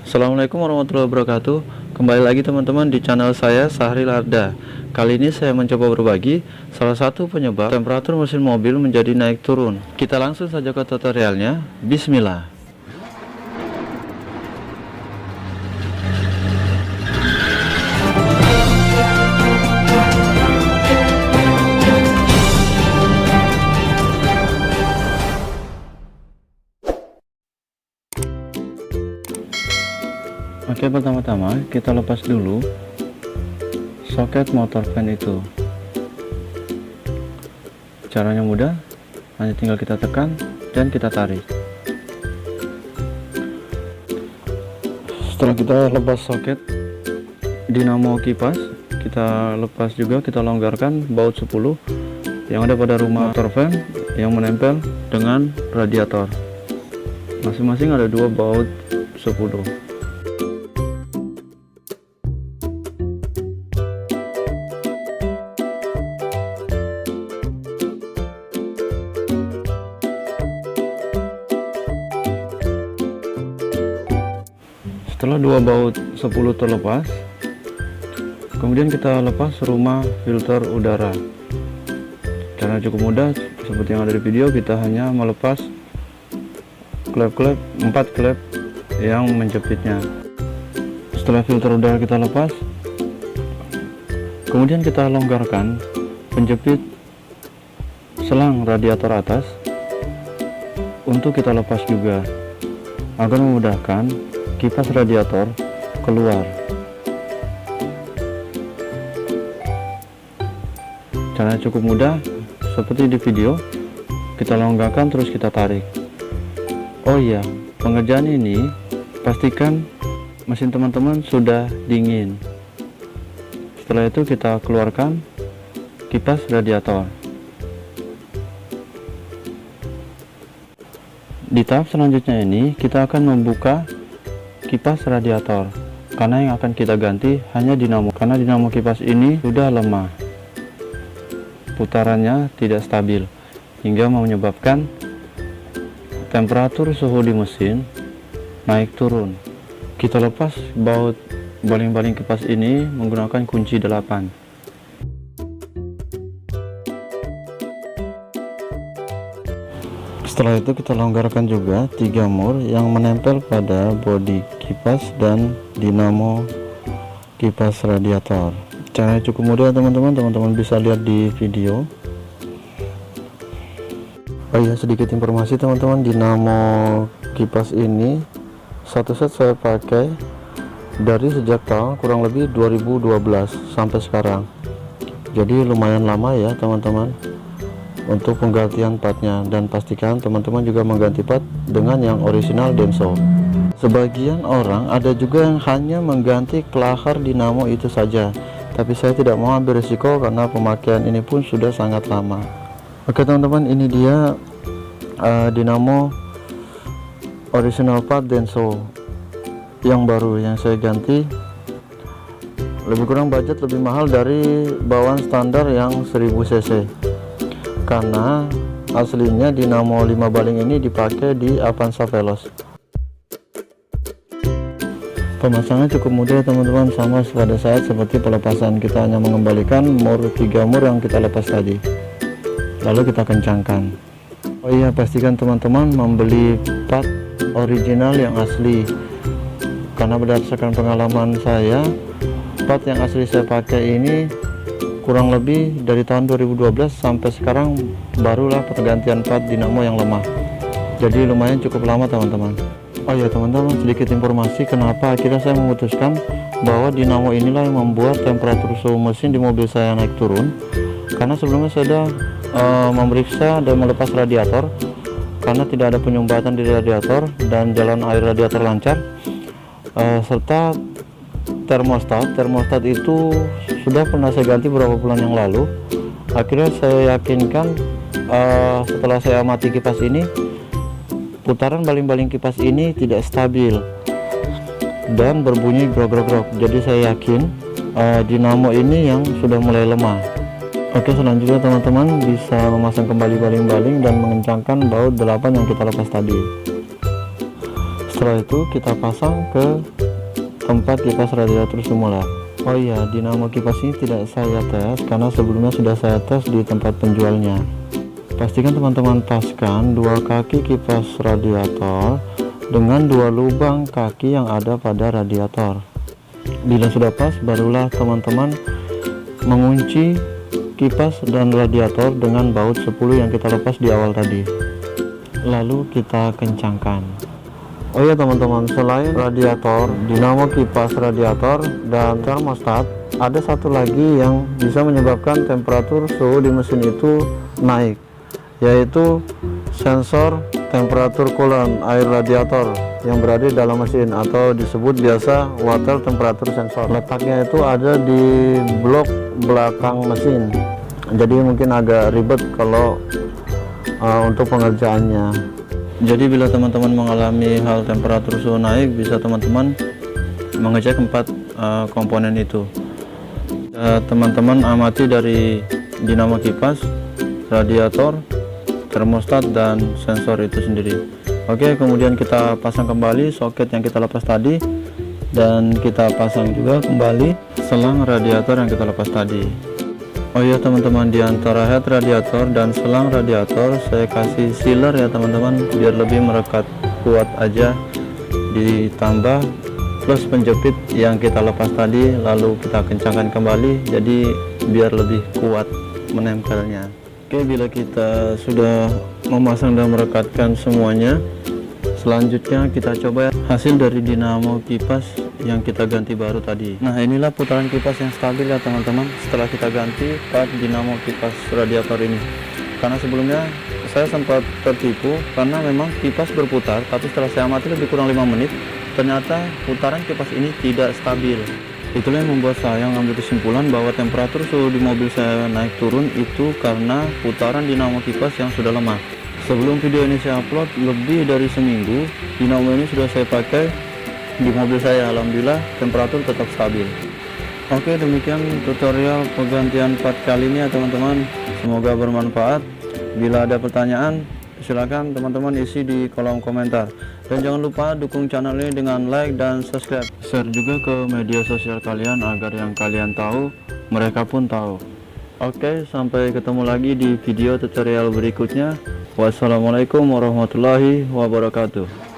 Assalamualaikum warahmatullahi wabarakatuh. Kembali lagi teman-teman di channel saya, Sahril Arda. Kali ini saya mencoba berbagi salah satu penyebab temperatur mesin mobil menjadi naik turun. Kita langsung saja ke tutorialnya. Bismillah. Oke, pertama-tama kita lepas dulu soket motor fan itu. Caranya mudah, hanya tinggal kita tekan dan kita tarik. Setelah kita lepas soket dinamo kipas, kita lepas juga, kita longgarkan baut 10 yang ada pada rumah motor fan yang menempel dengan radiator. Masing-masing ada 2 baut 10. Setelah 2 baut 10 terlepas, kemudian kita lepas rumah filter udara. Caranya cukup mudah, seperti yang ada di video. Kita hanya melepas klep-klep, 4 klep yang menjepitnya. Setelah filter udara kita lepas, kemudian kita longgarkan penjepit selang radiator atas untuk kita lepas juga, agar memudahkan kipas radiator keluar. Caranya cukup mudah, seperti di video. Kita longgarkan terus kita tarik. Oh iya, pengerjaan ini pastikan mesin teman-teman sudah dingin. Setelah itu kita keluarkan kipas radiator. Di tahap selanjutnya ini kita akan membuka kipas radiator, karena yang akan kita ganti hanya dinamo, karena dinamo kipas ini sudah lemah, putarannya tidak stabil hingga menyebabkan temperatur suhu di mesin naik turun. Kita lepas baut baling-baling kipas ini menggunakan kunci 8. Setelah itu kita longgarkan juga 3 mur yang menempel pada bodi kipas dan dinamo kipas radiator. Caranya cukup mudah teman-teman bisa lihat di video. Oh iya, sedikit informasi teman-teman, dinamo kipas ini satu set saya pakai dari sejak tahun kurang lebih 2012 sampai sekarang. Jadi lumayan lama ya teman-teman untuk penggantian partnya, dan pastikan teman-teman juga mengganti part dengan yang original Denso. Sebagian orang ada juga yang hanya mengganti kelahar dinamo itu saja, tapi saya tidak mau ambil risiko karena pemakaian ini pun sudah sangat lama. Oke teman-teman, ini dia dinamo original part Denso yang baru yang saya ganti. Lebih kurang budget lebih mahal dari bawaan standar yang 1000 cc, karena aslinya dinamo 5 baling ini dipakai di Avanza Veloz. Pemasangan cukup mudah teman-teman, sama pada saat seperti pelepasan. Kita hanya mengembalikan mur 3 mur yang kita lepas tadi, lalu kita kencangkan. Oh iya, pastikan teman-teman membeli part original yang asli, karena berdasarkan pengalaman saya, part yang asli saya pakai ini kurang lebih dari tahun 2012 sampai sekarang barulah pergantian part dinamo yang lemah. Jadi lumayan cukup lama teman-teman. Oh ya teman-teman, sedikit informasi kenapa akhirnya saya memutuskan bahwa dinamo inilah yang membuat temperatur suhu mesin di mobil saya naik turun. Karena sebelumnya saya sudah memeriksa dan melepas radiator, karena tidak ada penyumbatan di radiator dan jalan air radiator lancar, serta termostat itu sudah pernah saya ganti beberapa bulan yang lalu. Akhirnya saya yakinkan, setelah saya amati kipas ini, putaran baling-baling kipas ini tidak stabil dan berbunyi grog-grog. Jadi saya yakin dinamo ini yang sudah mulai lemah. Oke, selanjutnya teman-teman bisa memasang kembali baling-baling dan mengencangkan baut 8 yang kita lepas tadi. Setelah itu kita pasang ke tempat kipas radiator semula. Oh iya, dinamo kipas ini tidak saya tes karena sebelumnya sudah saya tes di tempat penjualnya. Pastikan teman-teman paskan dua kaki kipas radiator dengan dua lubang kaki yang ada pada radiator. Bila sudah pas, barulah teman-teman mengunci kipas dan radiator dengan baut 10 yang kita lepas di awal tadi. Lalu kita kencangkan. Oh ya teman-teman, selain radiator, dinamo kipas radiator dan termostat, ada satu lagi yang bisa menyebabkan temperatur suhu di mesin itu naik, yaitu sensor temperatur coolant air radiator yang berada di dalam mesin, atau disebut biasa water temperature sensor. Letaknya itu ada di blok belakang mesin, jadi mungkin agak ribet kalau untuk pengerjaannya. Jadi bila teman-teman mengalami hal temperatur suhu naik, bisa teman-teman mengecek 4 komponen itu. Teman-teman amati dari dinamo kipas, radiator, termostat, dan sensor itu sendiri. Oke, kemudian kita pasang kembali soket yang kita lepas tadi, dan kita pasang juga kembali selang radiator yang kita lepas tadi. Oh ya teman-teman, di antara head radiator dan selang radiator saya kasih sealer ya teman-teman, biar lebih merekat kuat aja, ditambah plus penjepit yang kita lepas tadi lalu kita kencangkan kembali, jadi biar lebih kuat menempelnya. Oke, bila kita sudah memasang dan merekatkan semuanya, selanjutnya kita coba hasil dari dinamo kipas yang kita ganti baru tadi. Nah, inilah putaran kipas yang stabil ya teman-teman setelah kita ganti part dinamo kipas radiator ini. Karena sebelumnya saya sempat tertipu karena memang kipas berputar, tapi setelah saya amati lebih kurang 5 menit, ternyata putaran kipas ini tidak stabil. Itulah yang membuat saya mengambil kesimpulan bahwa temperatur suhu di mobil saya naik turun itu karena putaran dinamo kipas yang sudah lemah. Sebelum video ini saya upload, lebih dari seminggu dinamo ini sudah saya pakai di mobil saya. Alhamdulillah temperatur tetap stabil. Oke, demikian tutorial penggantian part kali ini ya teman-teman, semoga bermanfaat. Bila ada pertanyaan, silakan teman-teman isi di kolom komentar, dan jangan lupa dukung channel ini dengan like dan subscribe. Share juga ke media sosial kalian agar yang kalian tahu mereka pun tahu. Oke, sampai ketemu lagi di video tutorial berikutnya. Wassalamualaikum warahmatullahi wabarakatuh.